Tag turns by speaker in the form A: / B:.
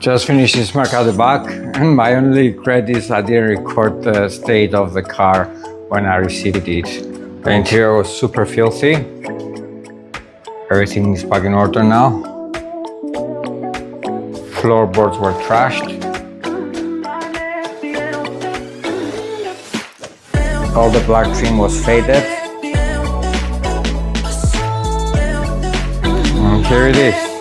A: Just finished this Merc at the back, and my only regret is I didn't record the state of the car when I received it. The interior was super filthy. Everything is back in order now. Floorboards were trashed. All the black trim was faded. And here it is.